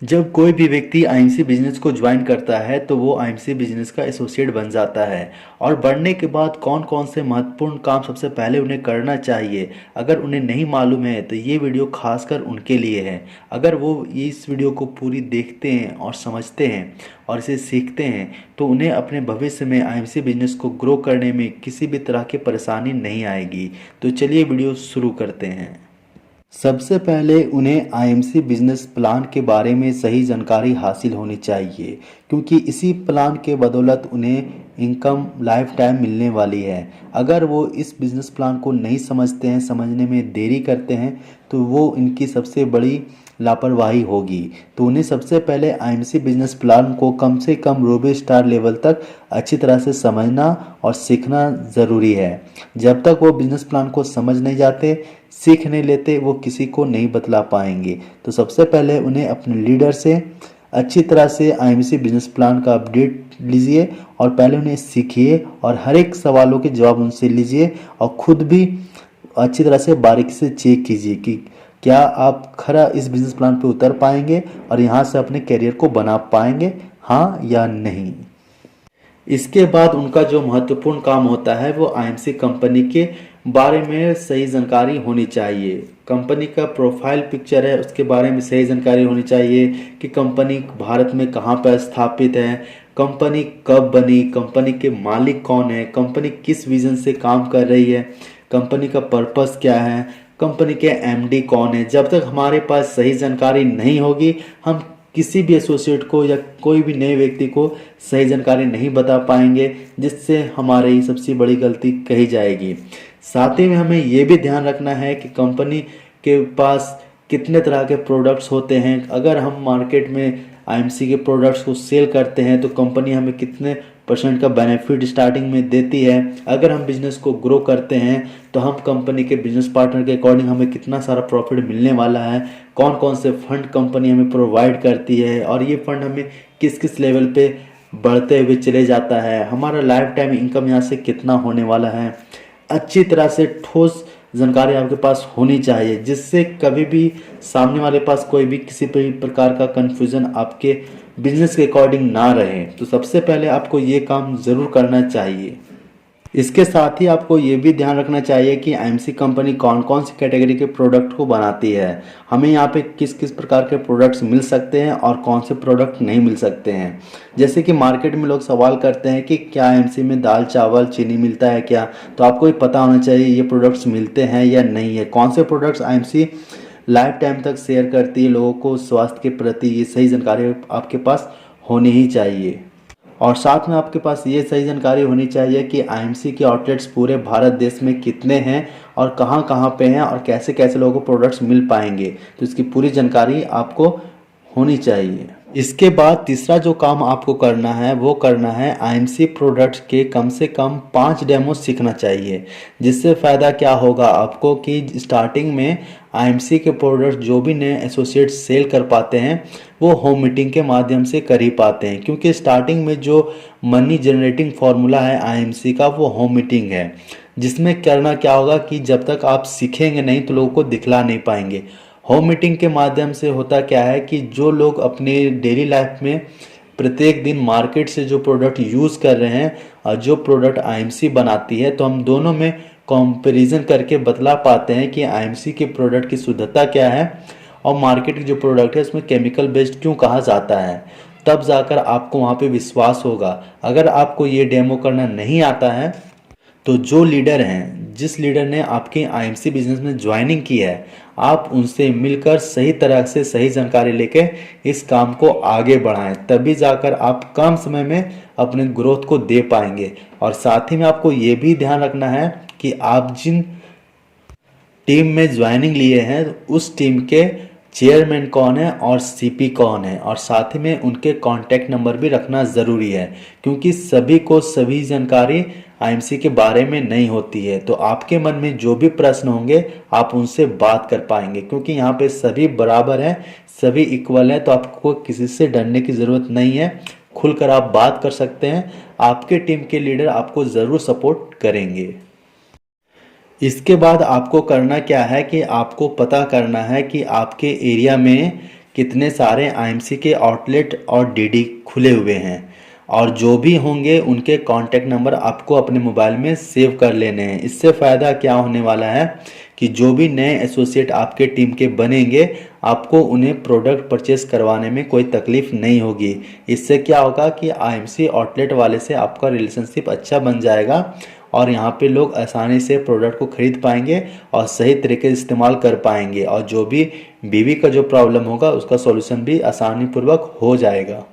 जब कोई भी व्यक्ति आईएमसी बिजनेस को ज्वाइन करता है तो वो आईएमसी बिजनेस का एसोसिएट बन जाता है। और बढ़ने के बाद कौन कौन से महत्वपूर्ण काम सबसे पहले उन्हें करना चाहिए, अगर उन्हें नहीं मालूम है तो ये वीडियो खासकर उनके लिए है। अगर वो इस वीडियो को पूरी देखते हैं और समझते हैं और इसे सीखते हैं तो उन्हें अपने भविष्य में आईएमसी बिजनेस को ग्रो करने में किसी भी तरह की परेशानी नहीं आएगी। तो चलिए वीडियो शुरू करते हैं। सबसे पहले उन्हें आईएमसी बिजनेस प्लान के बारे में सही जानकारी हासिल होनी चाहिए, क्योंकि इसी प्लान के बदौलत उन्हें इनकम लाइफ टाइम मिलने वाली है। अगर वो इस बिजनेस प्लान को नहीं समझते हैं, समझने में देरी करते हैं, तो वो इनकी सबसे बड़ी लापरवाही होगी। तो उन्हें सबसे पहले आईएमसी बिजनेस प्लान को कम से कम रोबो स्टार लेवल तक अच्छी तरह से समझना और सीखना ज़रूरी है। जब तक वो बिजनेस प्लान को समझ नहीं जाते, सीख नहीं लेते, वो किसी को नहीं बतला पाएंगे। तो सबसे पहले उन्हें अपने लीडर से अच्छी तरह से आईएमसी बिजनेस प्लान का अपडेट लीजिए और पहले उन्हें सीखिए और हर एक सवालों के जवाब उनसे लीजिए और खुद भी अच्छी तरह से बारीकी से चेक कीजिए कि क्या आप खरा इस बिजनेस प्लान पे उतर पाएंगे और यहाँ से अपने करियर को बना पाएंगे, हाँ या नहीं। इसके बाद उनका जो महत्वपूर्ण काम होता है वो आईएमसी कंपनी के बारे में सही जानकारी होनी चाहिए। कंपनी का प्रोफाइल पिक्चर है, उसके बारे में सही जानकारी होनी चाहिए कि कंपनी भारत में कहाँ पर स्थापित है, कंपनी कब बनी, कंपनी के मालिक कौन है, कंपनी किस विजन से काम कर रही है, कंपनी का पर्पस क्या है, कंपनी के एमडी कौन है। जब तक हमारे पास सही जानकारी नहीं होगी, हम किसी भी एसोसिएट को या कोई भी नए व्यक्ति को सही जानकारी नहीं बता पाएंगे, जिससे हमारी सबसे बड़ी गलती कही जाएगी। साथ ही में हमें ये भी ध्यान रखना है कि कंपनी के पास कितने तरह के प्रोडक्ट्स होते हैं। अगर हम मार्केट में आईएमसी के प्रोडक्ट्स को सेल करते हैं तो कंपनी हमें कितने % का बेनिफिट स्टार्टिंग में देती है। अगर हम बिजनेस को ग्रो करते हैं तो हम कंपनी के बिजनेस पार्टनर के अकॉर्डिंग हमें कितना सारा प्रॉफिट मिलने वाला है, कौन कौन से फंड कंपनी हमें प्रोवाइड करती है और ये फंड हमें किस किस लेवल पे बढ़ते हुए चले जाता है, हमारा लाइफ टाइम इनकम यहाँ से कितना होने वाला है। अच्छी तरह से ठोस जानकारी आपके पास होनी चाहिए, जिससे कभी भी सामने वाले पास कोई भी किसी भी प्रकार का कन्फ्यूज़न आपके बिजनेस के अकॉर्डिंग ना रहे। तो सबसे पहले आपको ये काम ज़रूर करना चाहिए। इसके साथ ही आपको ये भी ध्यान रखना चाहिए कि आईएमसी कंपनी कौन कौन सी कैटेगरी के प्रोडक्ट को बनाती है, हमें यहाँ पे किस किस प्रकार के प्रोडक्ट्स मिल सकते हैं और कौन से प्रोडक्ट नहीं मिल सकते हैं। जैसे कि मार्केट में लोग सवाल करते हैं कि क्या आईएमसी में दाल चावल चीनी मिलता है क्या, तो आपको ये पता होना चाहिए ये प्रोडक्ट्स मिलते हैं या नहीं है, कौन से प्रोडक्ट्स आईएमसी लाइफ टाइम तक शेयर करती है लोगों को स्वास्थ्य के प्रति। ये सही जानकारी आपके पास होनी ही चाहिए। और साथ में आपके पास ये सही जानकारी होनी चाहिए कि आईएमसी के आउटलेट्स पूरे भारत देश में कितने हैं और कहाँ कहाँ पे हैं और कैसे कैसे लोगों को प्रोडक्ट्स मिल पाएंगे। तो इसकी पूरी जानकारी आपको होनी चाहिए। इसके बाद तीसरा जो काम आपको करना है वो करना है आईएमसी प्रोडक्ट्स के कम से कम 5 डेमो सीखना चाहिए। जिससे फ़ायदा क्या होगा आपको कि स्टार्टिंग में आईएमसी के प्रोडक्ट्स जो भी नए एसोसिएट सेल कर पाते हैं वो होम मीटिंग के माध्यम से कर ही पाते हैं, क्योंकि स्टार्टिंग में जो मनी जनरेटिंग फार्मूला है आईएमसी का वो होम मीटिंग है। जिसमें करना क्या होगा कि जब तक आप सीखेंगे नहीं तो लोगों को दिखला नहीं पाएंगे। होम मीटिंग के माध्यम से होता क्या है कि जो लोग अपने डेली लाइफ में प्रत्येक दिन मार्केट से जो प्रोडक्ट यूज़ कर रहे हैं और जो प्रोडक्ट आईएमसी बनाती है, तो हम दोनों में कंपैरिजन करके बतला पाते हैं कि आईएमसी के प्रोडक्ट की शुद्धता क्या है और मार्केट की जो प्रोडक्ट है उसमें केमिकल बेस्ड क्यों कहा जाता है। तब जाकर आपको वहाँ पे विश्वास होगा। अगर आपको ये डेमो करना नहीं आता है तो जो लीडर हैं, जिस लीडर ने आपके आईएमसी बिजनेस में ज्वाइनिंग की है, आप उनसे मिलकर सही तरह से सही जानकारी लेके इस काम को आगे बढ़ाएं। तभी जाकर आप कम समय में अपने ग्रोथ को दे पाएंगे। और साथ ही में आपको ये भी ध्यान रखना है कि आप जिन टीम में ज्वाइनिंग लिए हैं उस टीम के चेयरमैन कौन है और सीपी कौन है, और साथ ही में उनके कॉन्टैक्ट नंबर भी रखना ज़रूरी है, क्योंकि सभी को सभी जानकारी आईएमसी के बारे में नहीं होती है। तो आपके मन में जो भी प्रश्न होंगे आप उनसे बात कर पाएंगे, क्योंकि यहाँ पे सभी बराबर हैं, सभी इक्वल हैं। तो आपको किसी से डरने की ज़रूरत नहीं है, खुलकर आप बात कर सकते हैं। आपके टीम के लीडर आपको ज़रूर सपोर्ट करेंगे। इसके बाद आपको करना क्या है कि आपको पता करना है कि आपके एरिया में कितने सारे आईएमसी के आउटलेट और डीडी खुले हुए हैं, और जो भी होंगे उनके कॉन्टैक्ट नंबर आपको अपने मोबाइल में सेव कर लेने हैं। इससे फ़ायदा क्या होने वाला है कि जो भी नए एसोसिएट आपके टीम के बनेंगे, आपको उन्हें प्रोडक्ट परचेस करवाने में कोई तकलीफ़ नहीं होगी। इससे क्या होगा कि आईएमसी आउटलेट वाले से आपका रिलेशनशिप अच्छा बन जाएगा और यहाँ पे लोग आसानी से प्रोडक्ट को खरीद पाएंगे और सही तरीके से इस्तेमाल कर पाएंगे, और जो भी बीवी का जो प्रॉब्लम होगा उसका सॉल्यूशन भी आसानी पूर्वक हो जाएगा।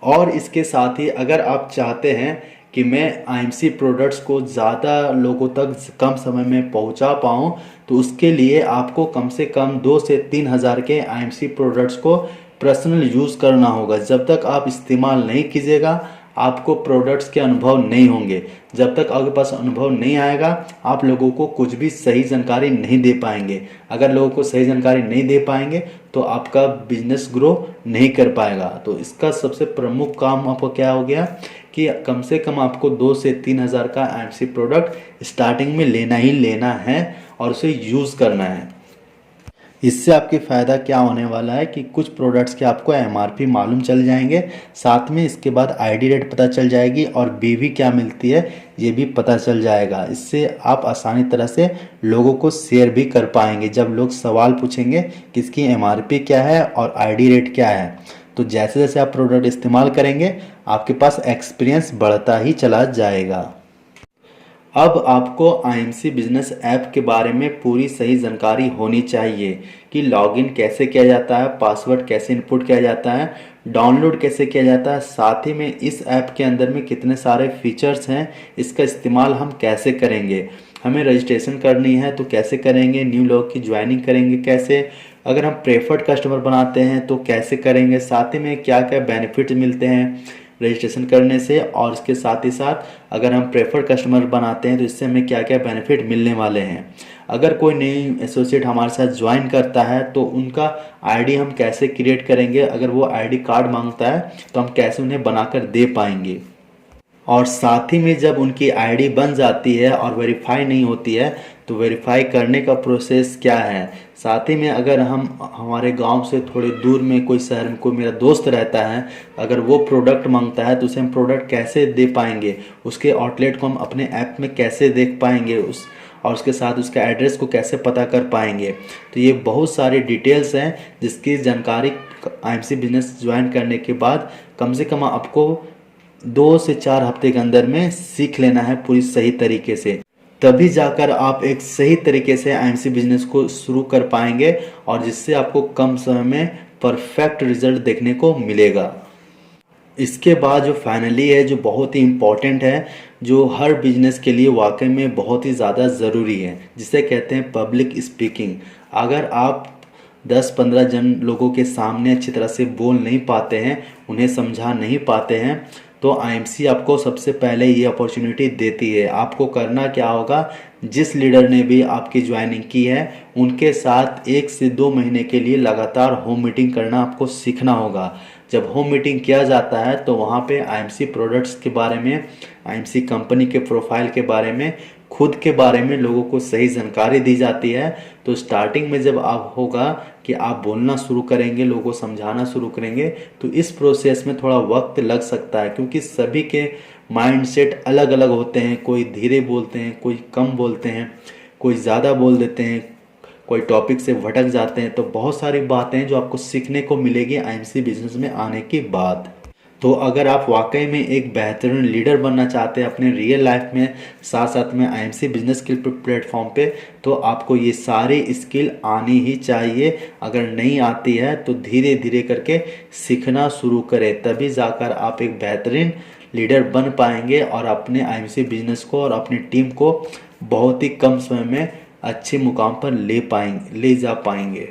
और इसके साथ ही अगर आप चाहते हैं कि मैं आईएमसी प्रोडक्ट्स को ज़्यादा लोगों तक कम समय में पहुंचा पाऊं, तो उसके लिए आपको कम से कम 2 से 3 हज़ार के आईएमसी प्रोडक्ट्स को पर्सनल यूज़ करना होगा। जब तक आप इस्तेमाल नहीं कीजिएगा, आपको प्रोडक्ट्स के अनुभव नहीं होंगे। जब तक आपके पास अनुभव नहीं आएगा, आप लोगों को कुछ भी सही जानकारी नहीं दे पाएंगे। अगर लोगों को सही जानकारी नहीं दे पाएंगे तो आपका बिजनेस ग्रो नहीं कर पाएगा। तो इसका सबसे प्रमुख काम आपको क्या हो गया कि कम से कम आपको 2 से 3 हज़ार का आईएमसी प्रोडक्ट स्टार्टिंग में लेना ही लेना है और उसे यूज़ करना है। इससे आपके फ़ायदा क्या होने वाला है कि कुछ प्रोडक्ट्स के आपको एमआरपी मालूम चल जाएंगे, साथ में इसके बाद आईडी रेट पता चल जाएगी और बीवी क्या मिलती है ये भी पता चल जाएगा। इससे आप आसानी तरह से लोगों को शेयर भी कर पाएंगे। जब लोग सवाल पूछेंगे कि इसकी एमआरपी क्या है और आईडी रेट क्या है, तो जैसे जैसे आप प्रोडक्ट इस्तेमाल करेंगे आपके पास एक्सपीरियंस बढ़ता ही चला जाएगा। अब आपको आईएमसी बिजनेस ऐप के बारे में पूरी सही जानकारी होनी चाहिए कि लॉगिन कैसे किया जाता है, पासवर्ड कैसे इनपुट किया जाता है, डाउनलोड कैसे किया जाता है, साथ ही में इस ऐप के अंदर में कितने सारे फीचर्स हैं, इसका इस्तेमाल हम कैसे करेंगे, हमें रजिस्ट्रेशन करनी है तो कैसे करेंगे, न्यू लोग की ज्वाइनिंग करेंगे कैसे, अगर हम प्रेफर्ड कस्टमर बनाते हैं तो कैसे करेंगे, साथ ही में क्या क्या बेनिफिट मिलते हैं रजिस्ट्रेशन करने से, और इसके साथ ही साथ अगर हम प्रेफर्ड कस्टमर बनाते हैं तो इससे हमें क्या क्या बेनिफिट मिलने वाले हैं। अगर कोई नई एसोसिएट हमारे साथ ज्वाइन करता है तो उनका आईडी हम कैसे क्रिएट करेंगे, अगर वो आईडी कार्ड मांगता है तो हम कैसे उन्हें बनाकर दे पाएंगे, और साथ ही में जब उनकी आईडी बन जाती है और वेरीफाई नहीं होती है तो वेरीफाई करने का प्रोसेस क्या है। साथ ही में अगर हम हमारे गांव से थोड़े दूर में कोई शहर में कोई मेरा दोस्त रहता है, अगर वो प्रोडक्ट मांगता है तो उसे हम प्रोडक्ट कैसे दे पाएंगे, उसके आउटलेट को हम अपने ऐप में कैसे देख पाएंगे, और उसके साथ उसका एड्रेस को कैसे पता कर पाएंगे। तो ये बहुत सारी डिटेल्स हैं जिसकी जानकारी आईएमसी बिजनेस ज्वाइन करने के बाद कम से कम आपको 2 से 4 हफ्ते के अंदर में सीख लेना है पूरी सही तरीके से। तभी जाकर आप एक सही तरीके से आईएमसी बिजनेस को शुरू कर पाएंगे और जिससे आपको कम समय में परफेक्ट रिजल्ट देखने को मिलेगा। इसके बाद जो फाइनली है, जो बहुत ही इम्पॉर्टेंट है, जो हर बिजनेस के लिए वाकई में बहुत ही ज़्यादा ज़रूरी है, जिसे कहते हैं पब्लिक स्पीकिंग। अगर आप 10-15 जन लोगों के सामने अच्छी तरह से बोल नहीं पाते हैं, उन्हें समझा नहीं पाते हैं, तो आईएमसी आपको सबसे पहले ये अपॉर्चुनिटी देती है। आपको करना क्या होगा, जिस लीडर ने भी आपकी ज्वाइनिंग की है उनके साथ 1 से 2 महीने के लिए लगातार होम मीटिंग करना आपको सीखना होगा। जब होम मीटिंग किया जाता है तो वहाँ पे आईएमसी प्रोडक्ट्स के बारे में, आईएमसी कंपनी के प्रोफाइल के बारे में, खुद के बारे में लोगों को सही जानकारी दी जाती है। तो स्टार्टिंग में जब आप होगा कि आप बोलना शुरू करेंगे, लोगों को समझाना शुरू करेंगे, तो इस प्रोसेस में थोड़ा वक्त लग सकता है क्योंकि सभी के माइंडसेट अलग अलग होते हैं। कोई धीरे बोलते हैं, कोई कम बोलते हैं, कोई ज़्यादा बोल देते हैं, कोई टॉपिक से भटक जाते हैं। तो बहुत सारी बातें हैं जो आपको सीखने को मिलेगी आईएमसी बिजनेस में आने के बाद। तो अगर आप वाकई में एक बेहतरीन लीडर बनना चाहते हैं अपने रियल लाइफ में, साथ साथ में आईएमसी बिजनेस स्किल प्लेटफॉर्म पे, तो आपको ये सारी स्किल आनी ही चाहिए। अगर नहीं आती है तो धीरे धीरे करके सीखना शुरू करें, तभी जाकर आप एक बेहतरीन लीडर बन पाएंगे और अपने आईएमसी बिजनेस को और अपनी टीम को बहुत ही कम समय में अच्छे मुकाम पर ले जा पाएंगे।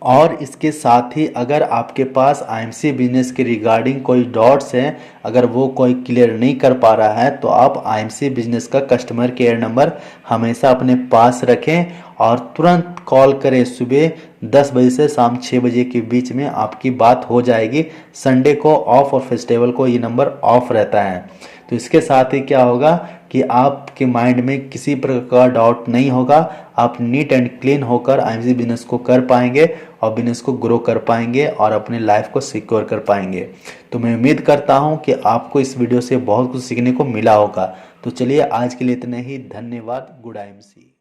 और इसके साथ ही अगर आपके पास आईएमसी बिजनेस के रिगार्डिंग कोई डाउट्स हैं, अगर वो कोई क्लियर नहीं कर पा रहा है, तो आप आईएमसी बिजनेस का कस्टमर केयर नंबर हमेशा अपने पास रखें और तुरंत कॉल करें। सुबह 10 बजे से शाम 6 बजे के बीच में आपकी बात हो जाएगी। संडे को ऑफ और फेस्टिवल को ये नंबर ऑफ रहता है। तो इसके साथ ही क्या होगा कि आपके माइंड में किसी प्रकार का डाउट नहीं होगा, आप नीट एंड क्लीन होकर आईएमसी बिजनेस को कर पाएंगे और बिजनेस को ग्रो कर पाएंगे और अपने लाइफ को सिक्योर कर पाएंगे। तो मैं उम्मीद करता हूँ कि आपको इस वीडियो से बहुत कुछ सीखने को मिला होगा। तो चलिए आज के लिए इतने ही, धन्यवाद। Good IMC.